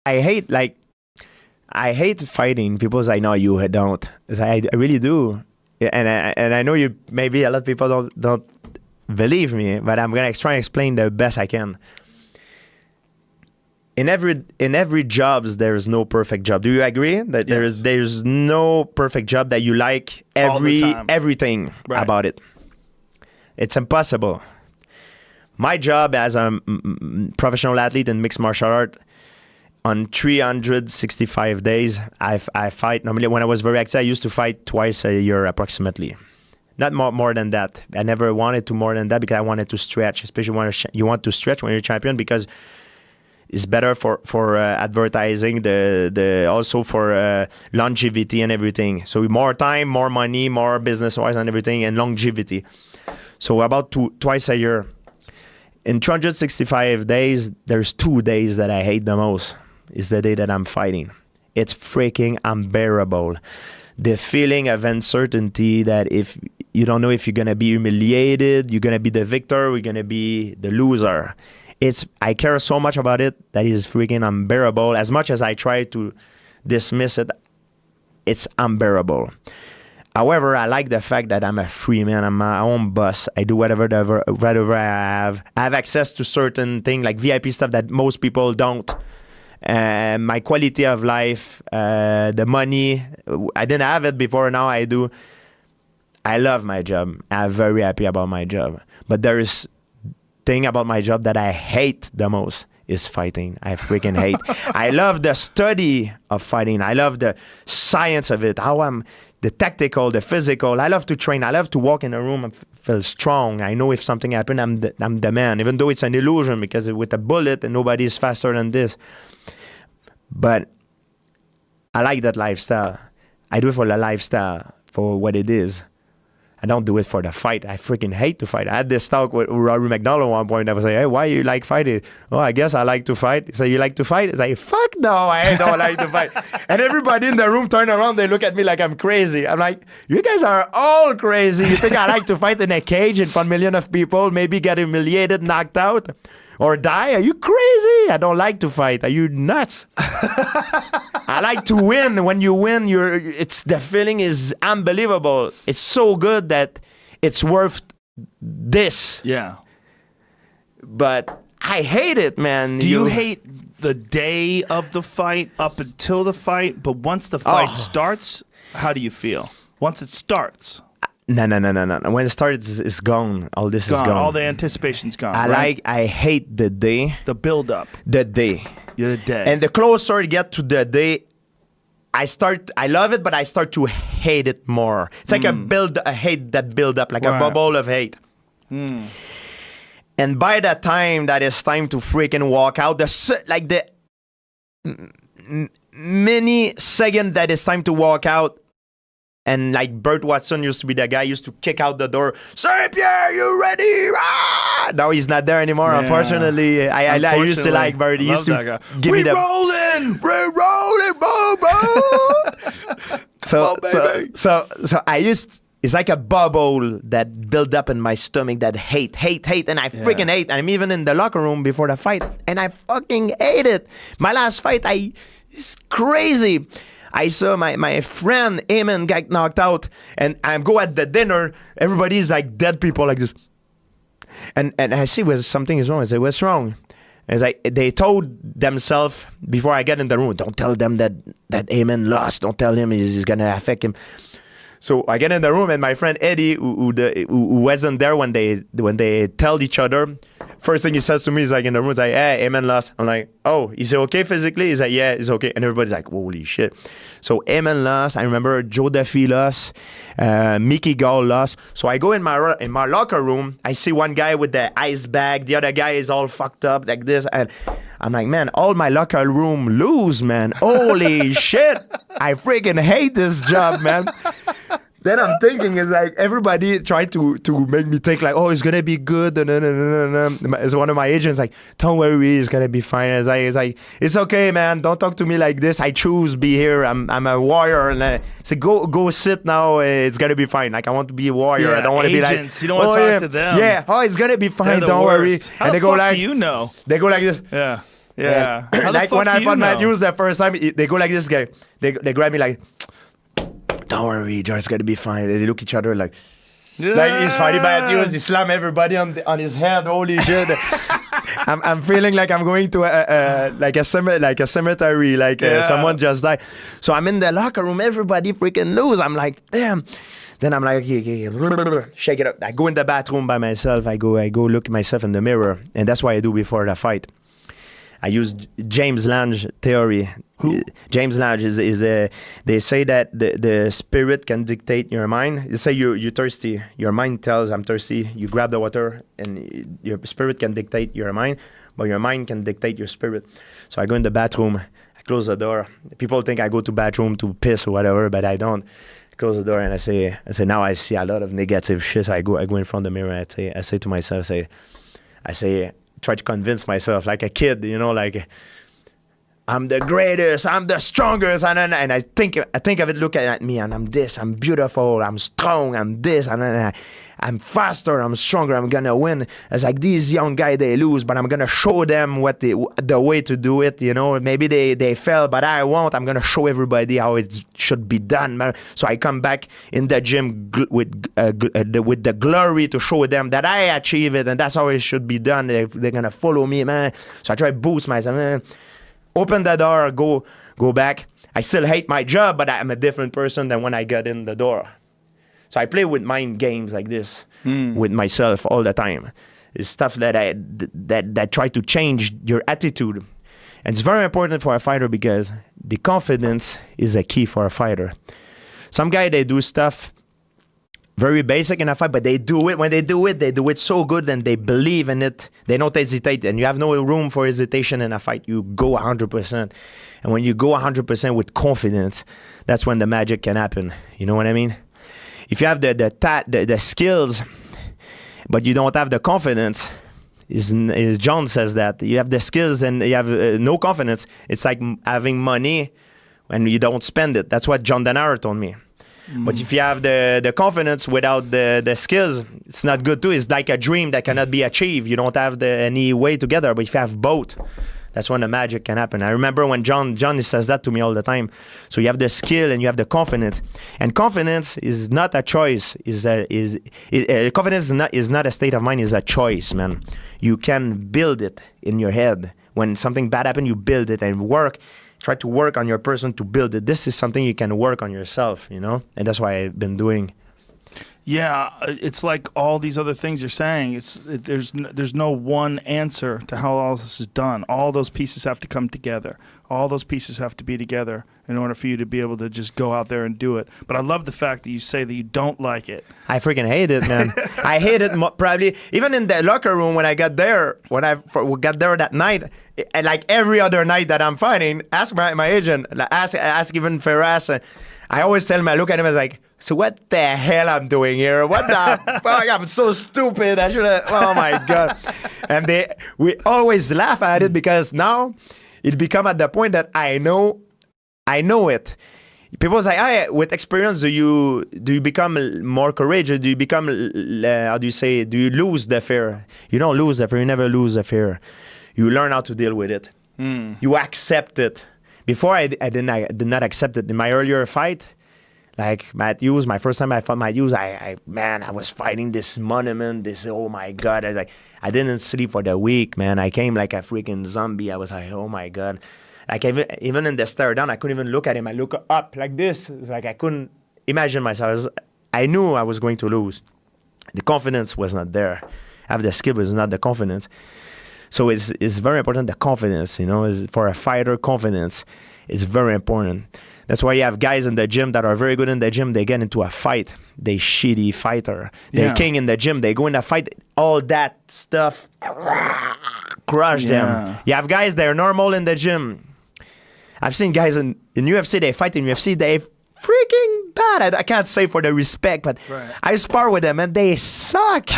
I hate fighting. People say, no, you don't. I really do. And I know you, maybe a lot of people don't believe me, but I'm going to try and explain the best I can. In every jobs, there's no perfect job. Do you agree that there's no perfect job that you like everything about it? It's impossible. My job as a professional athlete in mixed martial art, on 365 days, I fight. Normally, when I was very active, I used to fight twice a year approximately. Not more than that. I never wanted to more than that because I wanted to stretch, especially when you want to stretch when you're a champion, because it's better for advertising, also for longevity and everything. So more time, more money, more business-wise and everything, and longevity. So about twice a year. In 365 days, there's 2 days that I hate the most. It's the day that I'm fighting. It's freaking unbearable. The feeling of uncertainty that if you don't know if you're going to be humiliated, you're going to be the victor, or you're going to be the loser. I care so much about it that is freaking unbearable. As much as I try to dismiss it, it's unbearable. However, I like the fact that I'm a free man. I'm my own boss. I do whatever I have. I have access to certain things like VIP stuff that most people don't. My quality of life, the money, I didn't have it before. Now I do. I love my job. I'm very happy about my job. But there is thing about my job that I hate the most is fighting. I freaking hate. I love the study of fighting. I love the science of it. The tactical, the physical. I love to train. I love to walk in a room and feel strong. I know if something happened, I'm the man. Even though it's an illusion, because with a bullet and nobody is faster than this. But I like that lifestyle. I do it for the lifestyle, for what it is. I don't do it for the fight. I freaking hate to fight. I had this talk with Rory McDonald at one point. I was like, hey, why you like fighting? Oh, I guess I like to fight. He said, you like to fight? He's like, fuck no, I don't like to fight. And everybody in the room turn around. They look at me like I'm crazy. I'm like, you guys are all crazy. You think I like to fight in a cage in front of millions of people, maybe get humiliated, knocked out, or die? Are you crazy? I don't like to fight. Are you nuts? I like to win. When you win, the feeling is unbelievable. It's so good that it's worth this. Yeah. But I hate it, man. Do you hate the day of the fight up until the fight? But once the fight starts, how do you feel? Once it starts. No. When it starts, it's gone. All this is gone. All the anticipation's gone. I hate the day. The build up. The day. The day. And the closer you get to the day, I love it, but I start to hate it more. It's like a hate that build up, like a bubble of hate. And by that time, that is time to freaking walk out. The mini second that it's time to walk out. And like Bert Watson used to be the guy used to kick out the door. Say, Pierre, you ready? Ah! Now he's not there anymore. Yeah. Unfortunately, I used to like Bert. He used to give me the we're rolling, Bobo. So I used. It's like a bubble that built up in my stomach. That hate, and I freaking hate. I'm even in the locker room before the fight, and I fucking hate it. My last fight, it's crazy. I saw my friend Eamon get knocked out, and I go at the dinner. Everybody's like dead people like this, and I see something is wrong. I say, what's wrong? And they told themselves before I get in the room, don't tell them that Eamon lost. Don't tell him it's gonna affect him. So I get in the room, and my friend Eddie, who wasn't there when they tell each other, first thing he says to me is like in the room, he's like, hey, Eamon lost. I'm like, oh, is he okay physically? He's like, yeah, he's okay. And everybody's like, holy shit. So Eamon lost. I remember Joe Duffy lost. Mickey Gall lost. So I go in my locker room. I see one guy with the ice bag. The other guy is all fucked up like this. And I'm like, man, all my locker room lose, man. Holy shit. I freaking hate this job, man. Then I'm thinking, it's like everybody tried to make me think like, oh, it's gonna be good. As one of my agents like, don't worry, it's gonna be fine. It's like, it's okay, man. Don't talk to me like this. I choose be here. I'm a warrior, and so go sit now. It's gonna be fine. Like I want to be a warrior. Yeah, I don't want to be like, you don't want to talk to them. Yeah, oh, it's gonna be fine. Don't worry. How the fuck do you know? They go like this. Yeah. Yeah. Like when I fought Matthews the first time, they go like this guy. They grab me like, don't worry, George's gonna be fine. They look at each other like he's fighting Matthews. He slam everybody on his head. Holy shit! I'm feeling like I'm going to a cemetery, someone just died. So I'm in the locker room. Everybody freaking knows. I'm like, damn. Then I'm like, okay, shake it up. I go in the bathroom by myself. I go look at myself in the mirror, and that's what I do before the fight. I use James Lange theory. Who? James Lange is a. They say that the spirit can dictate your mind. They say you're thirsty. Your mind tells I'm thirsty. You grab the water, and your spirit can dictate your mind, but your mind can dictate your spirit. So I go in the bathroom. I close the door. People think I go to bathroom to piss or whatever, but I don't. I close the door and I say now I see a lot of negative shit. So I go in front of the mirror. I say to myself, I say. Try to convince myself like a kid, like I'm the greatest, I'm the strongest, and I think of it, look at me, and I'm this, I'm beautiful, I'm strong, I'm this, and I'm faster, I'm stronger, I'm gonna win. It's like these young guys, they lose, but I'm gonna show them what the way to do it. Maybe they fail, but I won't. I'm gonna show everybody how it should be done, man. So I come back in the gym with the glory to show them that I achieve it, and that's how it should be done. They're gonna follow me, man. So I try to boost myself, man. Open the door, go back. I still hate my job, but I'm a different person than when I got in the door. So I play with mind games like this with myself all the time. It's stuff that try to change your attitude. And it's very important for a fighter because the confidence is a key for a fighter. Some guy, they do stuff very basic in a fight, but they do it. When they do it so good and they believe in it. They don't hesitate, and you have no room for hesitation in a fight. You go 100%. And when you go 100% with confidence, that's when the magic can happen. You know what I mean? If you have the skills, but you don't have the confidence, is John says that you have the skills and you have no confidence. It's like having money and you don't spend it. That's what John Denaro told me. But if you have the confidence without the skills, it's not good too. It's like a dream that cannot be achieved. You don't have any way together. But if you have both, that's when the magic can happen. I remember when John says that to me all the time. So you have the skill and you have the confidence. And confidence is not a choice. Confidence is not a state of mind. It's a choice, man. You can build it in your head. When something bad happens, you build it and try to work on your person to build it. This is something you can work on yourself, and that's what I've been doing. Yeah, it's like all these other things you're saying. There's no one answer to how all this is done. All those pieces have to come together. All those pieces have to be together in order for you to be able to just go out there and do it. But I love the fact that you say that you don't like it. I freaking hate it, man. I hate it probably even in the locker room when I got there. When I got there that night, and like every other night that I'm fighting, ask my agent, ask even Ferraz. I always tell him, I look at him as like, so what the hell I'm doing here? What the fuck? I'm so stupid. I should have. Oh my god! And we always laugh at it because now it become at the point that I know it. People say, "Hey, with experience, do you become more courageous? Do you become how do you say? Do you lose the fear? You don't lose the fear. You never lose the fear. You learn how to deal with it. You accept it. Before I did not accept it in my earlier fight." Like Matthews, my first time I fought Matthews, I was fighting this monument, oh my God. I didn't sleep for the week, man. I came like a freaking zombie. I was like, oh my God. Like even in the stare down, I couldn't even look at him. I look up like this. It's like I couldn't imagine myself. I knew I was going to lose. The confidence was not there. I have the skill, but it's not the confidence. So it's very important, the confidence, for a fighter, confidence is very important. That's why you have guys in the gym that are very good in the gym. They get into a fight. They shitty fighter. They're king in the gym. They go in a fight. All that stuff crush them. You have guys that are normal in the gym. I've seen guys in UFC, they fight in UFC. They freaking bad. I can't say for the respect, but I spar with them and they suck.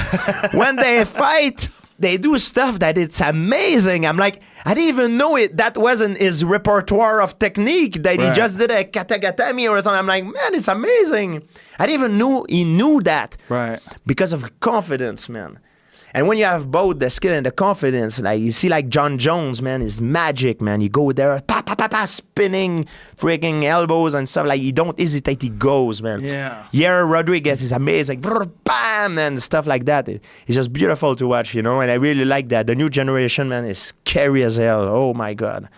When they fight, they do stuff that it's amazing. I'm like, I didn't even know it. That wasn't his repertoire of technique. That he just did a katagatame or something. I'm like, man, it's amazing. I didn't even know he knew that. Right. Because of confidence, man. And when you have both the skill and the confidence, like you see like John Jones, man, is magic, man. You go there, spinning freaking elbows and stuff. Like you don't hesitate, he goes, man. Yeah. JRE Rodriguez is amazing. Bam, and stuff like that. It's just beautiful to watch, you know, and I really like that. The new generation, man, is scary as hell. Oh my God.